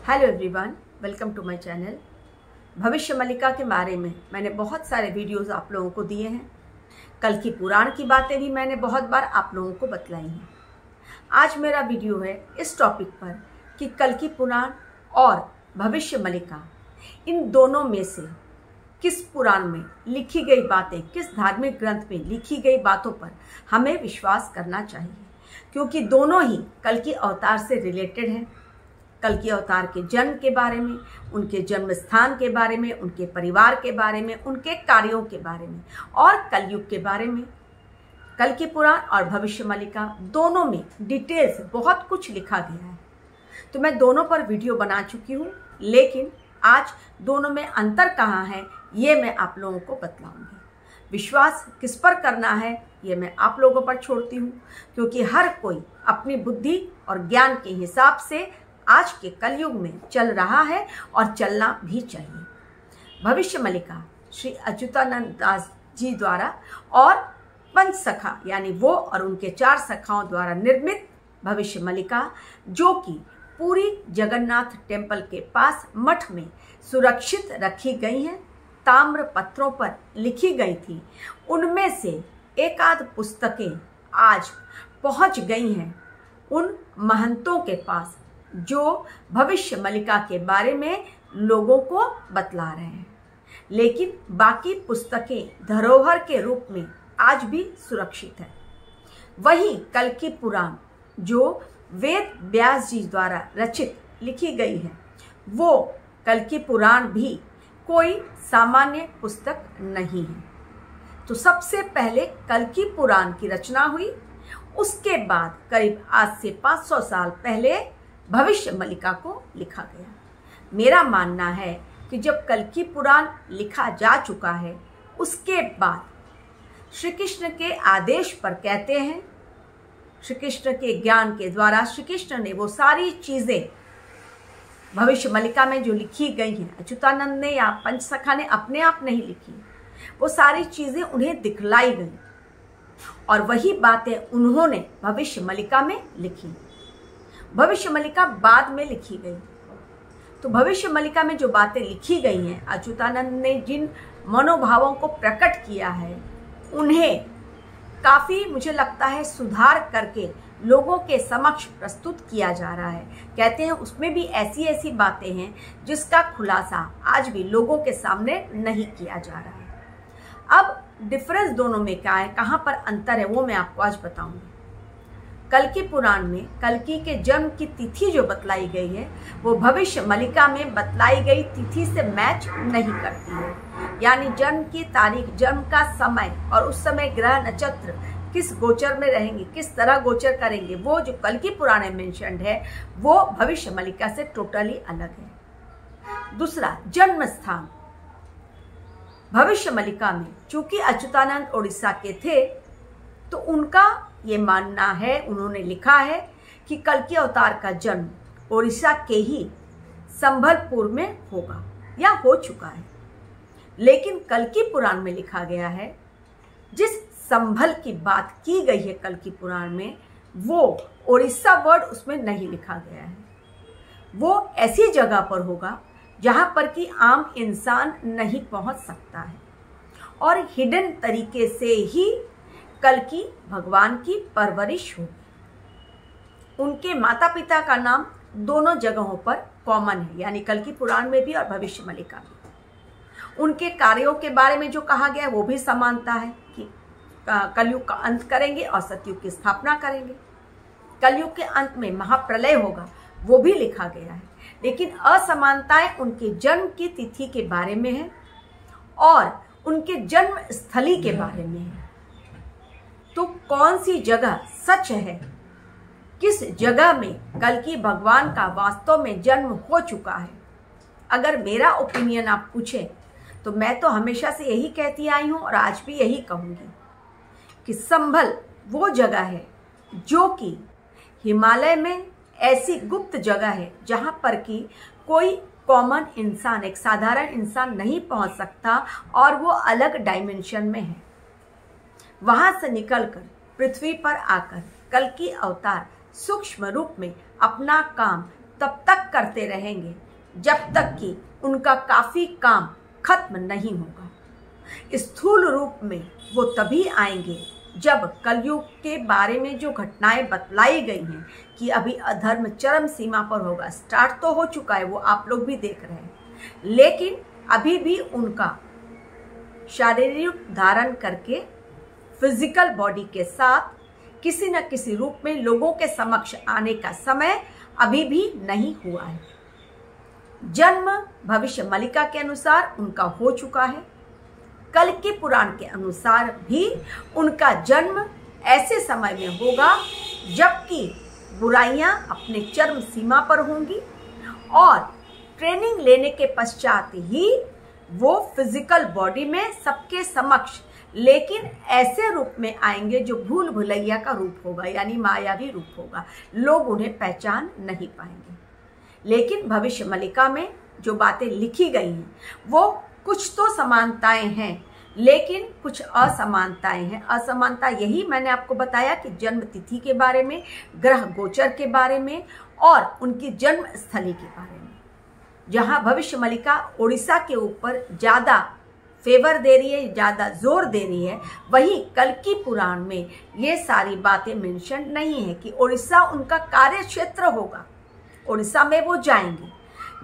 Hello everyone, welcome to my channel. Bhavishya Malika के बारे में मैंने बहुत सारे वीडियोस आप लोगों को दिए हैं। कल्कि पुराण की बातें भी मैंने बहुत बार आप लोगों को बतलाई हैं। आज मेरा वीडियो है इस टॉपिक पर कि कल्कि पुराण और भविष्य मल्लिका, इन दोनों में से किस पुराण में लिखी गई बातें, किस धार्मिक ग्रंथ में लिखी गई बातों पर हमें विश्वास करना चाहिए, क्योंकि दोनों ही कल्कि अवतार से रिलेटेड हैं। कल्कि अवतार के जन्म के बारे में, उनके जन्म स्थान के बारे में, उनके परिवार के बारे में, उनके कार्यों के बारे में और कलयुग के बारे में। कल्कि पुराण और भविष्य मल्लिका दोनों में डिटेल्स बहुत कुछ लिखा गया है, तो मैं दोनों पर वीडियो बना चुकी हूँ, लेकिन आज दोनों में अंतर कहाँ है ये मैं आप लोगों को बतलाऊंगी। विश्वास किस पर करना है ये मैं आप लोगों पर छोड़ती हूँ, क्योंकि हर कोई अपनी बुद्धि और ज्ञान के हिसाब से आज के कलयुग में चल रहा है और चलना भी चाहिए। भविष्य मल्लिका श्री अच्युतानंद दास जी द्वारा और पंच सखा यानी वो और उनके 4 सखाओं द्वारा निर्मित भविष्य मल्लिका, जो कि पूरी जगन्नाथ टेम्पल के पास मठ में सुरक्षित रखी गई हैं, ताम्र पत्रों पर लिखी गई थी। उनमें से एक आध पुस्तकें आज पहुंच गई हैं उन महंतों के पास जो भविष्य मल्लिका के बारे में लोगों को बतला रहे हैं, लेकिन बाकी पुस्तकें धरोहर के रूप में आज भी सुरक्षित है। वहीं कल्कि पुराण जो वेद व्यास जी द्वारा रचित लिखी गई है, वो कल्कि पुराण भी कोई सामान्य पुस्तक नहीं है। तो सबसे पहले कल्कि पुराण की रचना हुई, उसके बाद करीब आज से 500 साल पहले भविष्य मल्लिका को लिखा गया। मेरा मानना है कि जब कल्कि पुराण लिखा जा चुका है, उसके बाद श्री कृष्ण के आदेश पर कहते हैं, श्री कृष्ण के ज्ञान के द्वारा श्री कृष्ण ने वो सारी चीज़ें भविष्य मल्लिका में जो लिखी गई हैं, अच्युतानंद ने या पंचसखा ने अपने आप नहीं लिखी, वो सारी चीज़ें उन्हें दिखलाई गई और वही बातें उन्होंने भविष्य मल्लिका में लिखी। भविष्य मल्लिका बाद में लिखी गई। तो भविष्य मल्लिका में जो बातें लिखी गई हैं, अच्युतानंद ने जिन मनोभावों को प्रकट किया है, उन्हें काफ़ी मुझे लगता है सुधार करके लोगों के समक्ष प्रस्तुत किया जा रहा है। कहते हैं उसमें भी ऐसी ऐसी बातें हैं जिसका खुलासा आज भी लोगों के सामने नहीं किया जा रहा है। अब डिफरेंस दोनों में क्या है, कहाँ पर अंतर है, वो मैं आपको आज बताऊंगी। कल्कि पुराण में कल्कि के जन्म की तिथि जो बतलाई गई है, वो भविष्य मल्लिका में बतलाई गई तिथि से मैच नहीं करती है। यानी जन्म की तारीख, जन्म का समय और उस समय ग्रह नक्षत्र किस गोचर में रहेंगे, किस तरह गोचर करेंगे, वो जो कल्कि पुराण में मेंशन्ड है वो भविष्य मल्लिका से टोटली अलग है। दूसरा, जन्म स्थान। भविष्य मल्लिका में चूंकि अच्युतानंद उड़ीसा के थे, तो उनका ये मानना है, उन्होंने लिखा है कि कल्कि अवतार का जन्म उड़ीसा के ही संबलपुर में होगा या हो चुका है। लेकिन कल्कि पुराण में लिखा गया है, जिस संभल की बात की गई है कल्कि पुराण में, वो उड़ीसा वर्ड उसमें नहीं लिखा गया है। वो ऐसी जगह पर होगा जहां पर कि आम इंसान नहीं पहुंच सकता है और हिडन तरीके से ही कल्कि भगवान की परवरिश होगी। उनके माता पिता का नाम दोनों जगहों पर कॉमन है, यानी कल्कि पुराण में भी और भविष्य मल्लिका में। उनके कार्यों के बारे में जो कहा गया है वो भी समानता है कि कलयुग का अंत करेंगे और सतयुग की स्थापना करेंगे। कलयुग के अंत में महाप्रलय होगा, वो भी लिखा गया है। लेकिन असमानताएं उनके जन्म की तिथि के बारे में है और उनके जन्म स्थली के बारे में है। तो कौन सी जगह सच है, किस जगह में कल्कि भगवान का वास्तव में जन्म हो चुका है, अगर मेरा ओपिनियन आप पूछें तो मैं तो हमेशा से यही कहती आई हूँ और आज भी यही कहूँगी कि संभल वो जगह है जो कि हिमालय में ऐसी गुप्त जगह है जहाँ पर कि कोई कॉमन इंसान, एक साधारण इंसान नहीं पहुँच सकता और वो अलग डायमेंशन में है। वहां से निकलकर पृथ्वी पर आकर कल्कि अवतार सूक्ष्म रूप में अपना काम तब तक करते रहेंगे जब तक कि उनका काफ़ी काम खत्म नहीं होगा। स्थूल रूप में वो तभी आएंगे जब कलयुग के बारे में जो घटनाएं बतलाई गई हैं कि अभी अधर्म चरम सीमा पर होगा, स्टार्ट तो हो चुका है, वो आप लोग भी देख रहे हैं, लेकिन अभी भी उनका शारीरिक धारण करके फिजिकल बॉडी के साथ किसी न किसी रूप में लोगों के समक्ष आने का समय अभी भी नहीं हुआ है। जन्म भविष्य मलिका के अनुसार उनका हो चुका है। कल के पुराण के अनुसार भी उनका जन्म ऐसे समय में होगा जबकि बुराइयां अपने चरम सीमा पर होंगी और ट्रेनिंग लेने के पश्चात ही वो फिजिकल बॉडी में सबके समक्ष, लेकिन ऐसे रूप में आएंगे जो भूल भुलैया का रूप होगा, यानी मायावी रूप होगा। लोग उन्हें पहचान नहीं पाएंगे। लेकिन भविष्य मलिका में जो बातें लिखी गई हैं वो कुछ तो समानताएं हैं, लेकिन कुछ असमानताएं हैं। असमानता यही मैंने आपको बताया कि जन्म तिथि के बारे में, ग्रह गोचर के बारे में और उनकी जन्म स्थली के बारे में। जहां भविष्य मलिका उड़ीसा के ऊपर ज़्यादा फेवर दे रही है, ज़्यादा जोर दे रही है, वहीं कल की पुराण में ये सारी बातें मेंशन नहीं है कि उड़ीसा उनका कार्य क्षेत्र होगा। उड़ीसा में वो जाएंगे,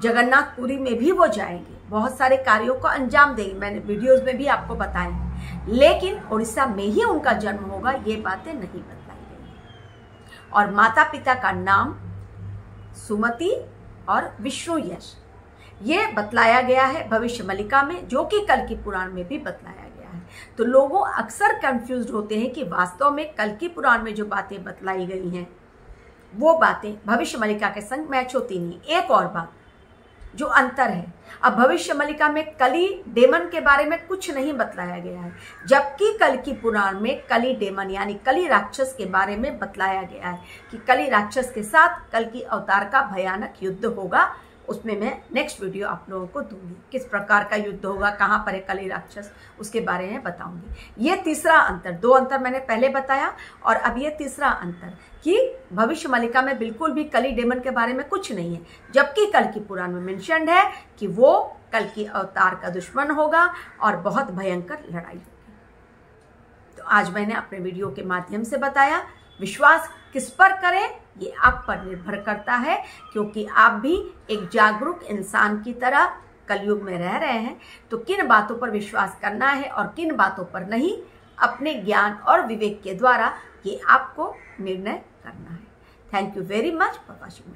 जगन्नाथपुरी में भी वो जाएंगे, बहुत सारे कार्यों को अंजाम देंगे, मैंने वीडियोस में भी आपको बताया है, लेकिन उड़ीसा में ही उनका जन्म होगा, ये बातें नहीं बतलाई गई हैं। और माता पिता का नाम सुमति और विष्णुयश ये बतलाया गया है भविष्य मलिका में, जो कि कल की पुराण में भी बतलाया गया है। तो लोगों अक्सर कंफ्यूज होते हैं कि वास्तव में कल की पुराण में जो बातें बतलाई गई हैं वो बातें भविष्य मलिका के संग मैच होती नहीं। एक और बात जो अंतर है, अब भविष्य मलिका में कली डेमन के बारे में कुछ नहीं बतलाया गया है, जबकि कल की पुराण में कली डेमन यानी कली राक्षस के बारे में बतलाया गया है कि कली राक्षस के साथ कल की अवतार का भयानक युद्ध होगा। उसमें मैं नेक्स्ट वीडियो आप लोगों को दूंगी, किस प्रकार का युद्ध होगा, कहाँ पर है कली राक्षस, उसके बारे में बताऊंगी। ये तीसरा अंतर, दो अंतर मैंने पहले बताया और अब ये तीसरा अंतर कि भविष्य मलिका में बिल्कुल भी कली डेमन के बारे में कुछ नहीं है, जबकि कल की पुराण में मेंशन्ड है कि वो कल की अवतार का दुश्मन होगा और बहुत भयंकर लड़ाई होगी। तो आज मैंने अपने वीडियो के माध्यम से बताया। विश्वास किस पर करें ये आप पर निर्भर करता है, क्योंकि आप भी एक जागरूक इंसान की तरह कलयुग में रह रहे हैं। तो किन बातों पर विश्वास करना है और किन बातों पर नहीं, अपने ज्ञान और विवेक के द्वारा ये आपको निर्णय करना है। Thank you very much for watching.